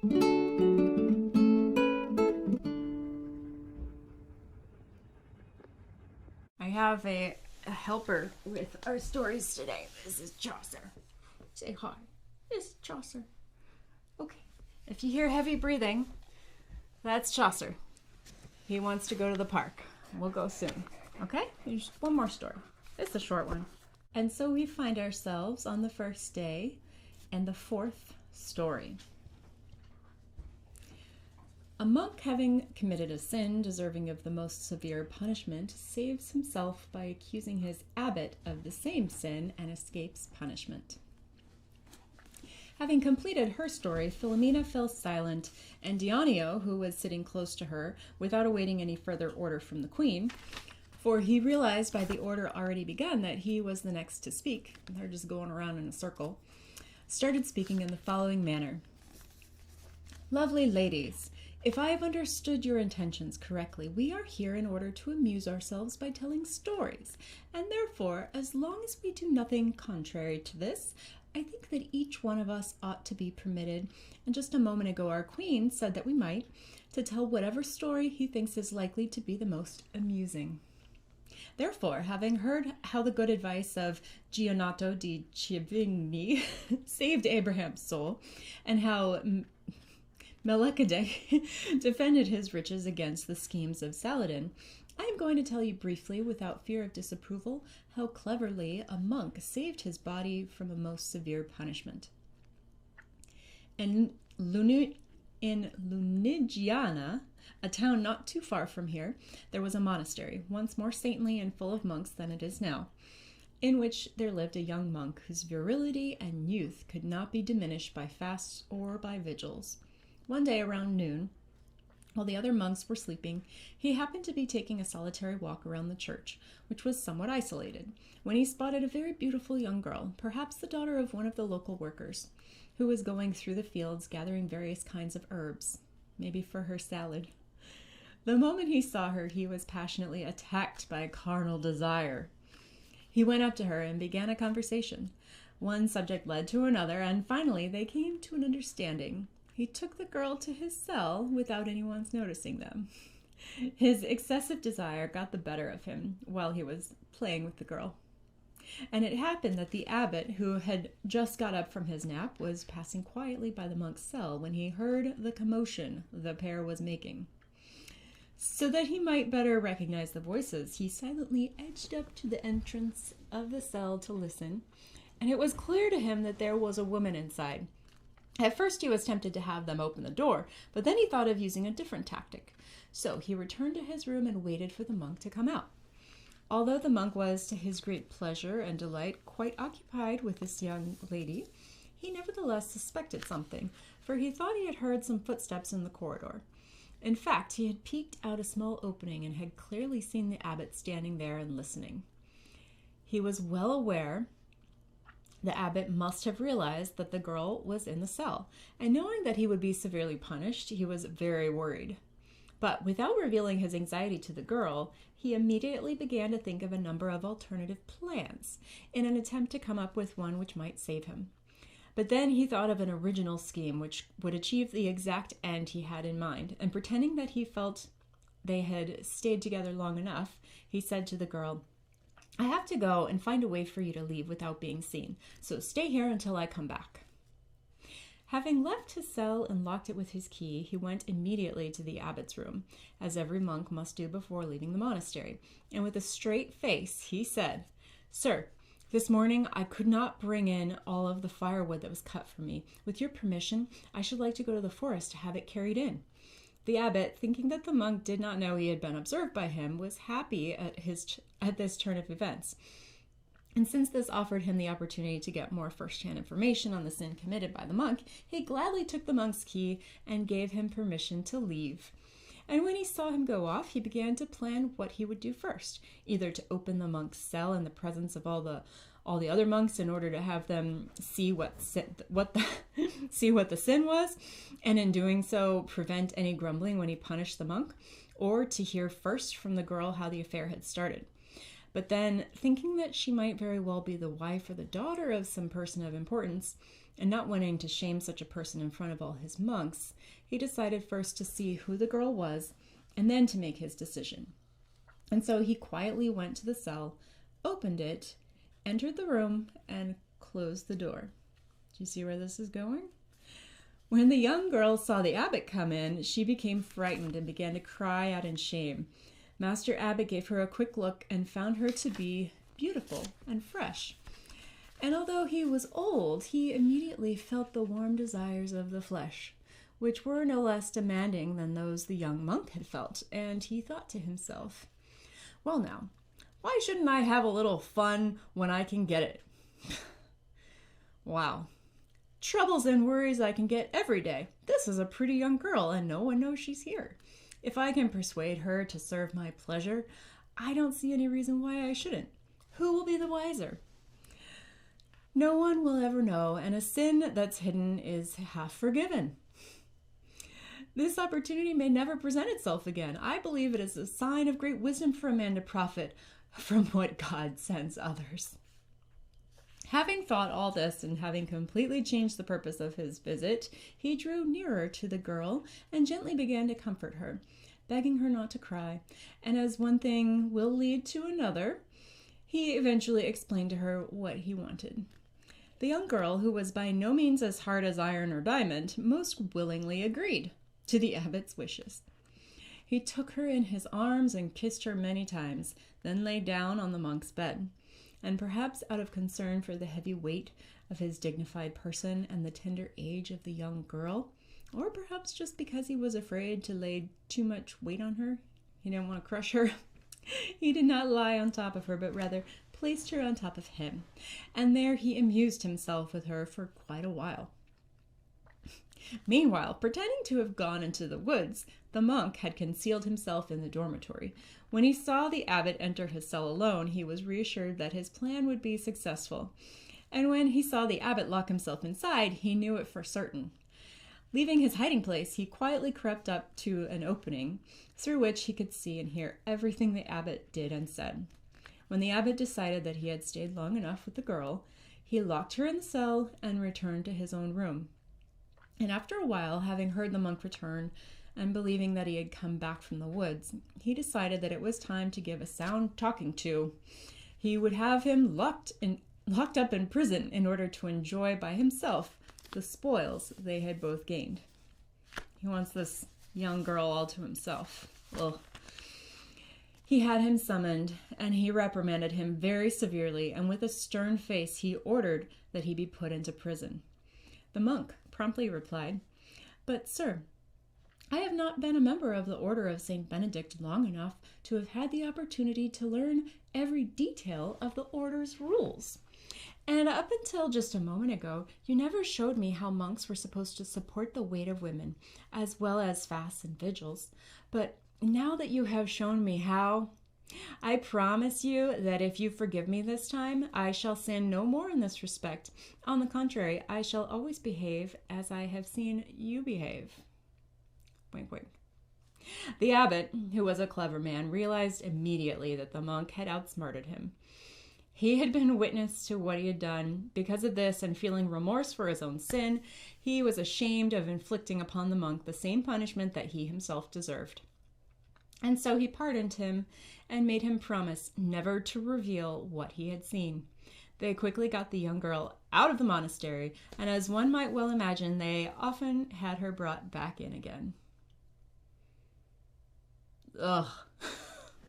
I have a helper with our stories today. This is Chaucer. Say hi. This is Chaucer. Okay. If you hear heavy breathing, that's Chaucer. He wants to go to the park. We'll go soon. Okay? There's one more story. It's a short one. And so we find ourselves on the first day and the fourth story. A monk, having committed a sin deserving of the most severe punishment, saves himself by accusing his abbot of the same sin and escapes punishment. Having completed her story, Philomena fell silent, and Dioneo, who was sitting close to her, without awaiting any further order from the queen, for he realized by the order already begun that he was the next to speak, they're just going around in a circle, started speaking in the following manner. Lovely ladies, if I have understood your intentions correctly, we are here in order to amuse ourselves by telling stories, and therefore, as long as we do nothing contrary to this, I think that each one of us ought to be permitted, and just a moment ago our queen said that we might, to tell whatever story he thinks is likely to be the most amusing. Therefore, having heard how the good advice of Gianotto di Civigni saved Abraham's soul, and how Melchizedek defended his riches against the schemes of Saladin, I am going to tell you briefly, without fear of disapproval, how cleverly a monk saved his body from a most severe punishment. In Lunigiana, a town not too far from here, there was a monastery, once more saintly and full of monks than it is now, in which there lived a young monk whose virility and youth could not be diminished by fasts or by vigils. One day around noon, while the other monks were sleeping, he happened to be taking a solitary walk around the church, which was somewhat isolated, when he spotted a very beautiful young girl, perhaps the daughter of one of the local workers, who was going through the fields gathering various kinds of herbs, maybe for her salad. The moment he saw her, he was passionately attacked by a carnal desire. He went up to her and began a conversation. One subject led to another, and finally they came to an understanding. He took the girl to his cell without anyone's noticing them. His excessive desire got the better of him while he was playing with the girl. And it happened that the abbot, who had just got up from his nap, was passing quietly by the monk's cell when he heard the commotion the pair was making. So that he might better recognize the voices, he silently edged up to the entrance of the cell to listen, and it was clear to him that there was a woman inside. At first he was tempted to have them open the door, but then he thought of using a different tactic. So he returned to his room and waited for the monk to come out. Although the monk was, to his great pleasure and delight, quite occupied with this young lady, he nevertheless suspected something, for he thought he had heard some footsteps in the corridor. In fact, he had peeked out a small opening and had clearly seen the abbot standing there and listening. He was well aware the abbot must have realized that the girl was in the cell, and knowing that he would be severely punished, he was very worried. But without revealing his anxiety to the girl, he immediately began to think of a number of alternative plans, in an attempt to come up with one which might save him. But then he thought of an original scheme which would achieve the exact end he had in mind, and pretending that he felt they had stayed together long enough, he said to the girl, I have to go and find a way for you to leave without being seen, so stay here until I come back. Having left his cell and locked it with his key, he went immediately to the abbot's room, as every monk must do before leaving the monastery, and with a straight face he said, Sir, this morning I could not bring in all of the firewood that was cut for me. With your permission, I should like to go to the forest to have it carried in. The abbot, thinking that the monk did not know he had been observed by him, was happy at this turn of events. And since this offered him the opportunity to get more first-hand information on the sin committed by the monk, he gladly took the monk's key and gave him permission to leave. And when he saw him go off, he began to plan what he would do first, either to open the monk's cell in the presence of all the other monks in order to have them see what the sin was, and in doing so prevent any grumbling when he punished the monk, or to hear first from the girl how the affair had started. But then, thinking that she might very well be the wife or the daughter of some person of importance, and not wanting to shame such a person in front of all his monks, he decided first to see who the girl was and then to make his decision. And so he quietly went to the cell, opened it, entered the room, and closed the door. Do you see where this is going? When the young girl saw the abbot come in, she became frightened and began to cry out in shame. Master Abbot gave her a quick look and found her to be beautiful and fresh. And although he was old, he immediately felt the warm desires of the flesh, which were no less demanding than those the young monk had felt, and he thought to himself, well now, why shouldn't I have a little fun when I can get it? Wow. Troubles and worries I can get every day. This is a pretty young girl, and no one knows she's here. If I can persuade her to serve my pleasure, I don't see any reason why I shouldn't. Who will be the wiser? No one will ever know, and a sin that's hidden is half forgiven. This opportunity may never present itself again. I believe it is a sign of great wisdom for a man to profit from what God sends others. Having thought all this and having completely changed the purpose of his visit, he drew nearer to the girl and gently began to comfort her, begging her not to cry. And as one thing will lead to another, he eventually explained to her what he wanted. The young girl, who was by no means as hard as iron or diamond, most willingly agreed to the abbot's wishes. He took her in his arms and kissed her many times, then lay down on the monk's bed. And perhaps out of concern for the heavy weight of his dignified person and the tender age of the young girl, or perhaps just because he was afraid to lay too much weight on her, he didn't want to crush her, he did not lie on top of her, but rather placed her on top of him. And there he amused himself with her for quite a while. Meanwhile, pretending to have gone into the woods, the monk had concealed himself in the dormitory. When he saw the abbot enter his cell alone, he was reassured that his plan would be successful. And when he saw the abbot lock himself inside, he knew it for certain. Leaving his hiding place, he quietly crept up to an opening through which he could see and hear everything the abbot did and said. When the abbot decided that he had stayed long enough with the girl, he locked her in the cell and returned to his own room. And after a while, having heard the monk return and believing that he had come back from the woods, he decided that it was time to give a sound talking to. He would have him locked up in prison in order to enjoy by himself the spoils they had both gained. He wants this young girl all to himself. Ugh. He had him summoned, and he reprimanded him very severely, and with a stern face he ordered that he be put into prison. The monk promptly replied, "But, sir, I have not been a member of the Order of St. Benedict long enough to have had the opportunity to learn every detail of the order's rules. And up until just a moment ago, you never showed me how monks were supposed to support the weight of women, as well as fasts and vigils. But now that you have shown me how, I promise you that if you forgive me this time, I shall sin no more in this respect. On the contrary, I shall always behave as I have seen you behave." Wink, wink. The abbot, who was a clever man, realized immediately that the monk had outsmarted him. He had been witness to what he had done. Because of this, and feeling remorse for his own sin, he was ashamed of inflicting upon the monk the same punishment that he himself deserved. And so he pardoned him and made him promise never to reveal what he had seen. They quickly got the young girl out of the monastery, and as one might well imagine, they often had her brought back in again. Ugh.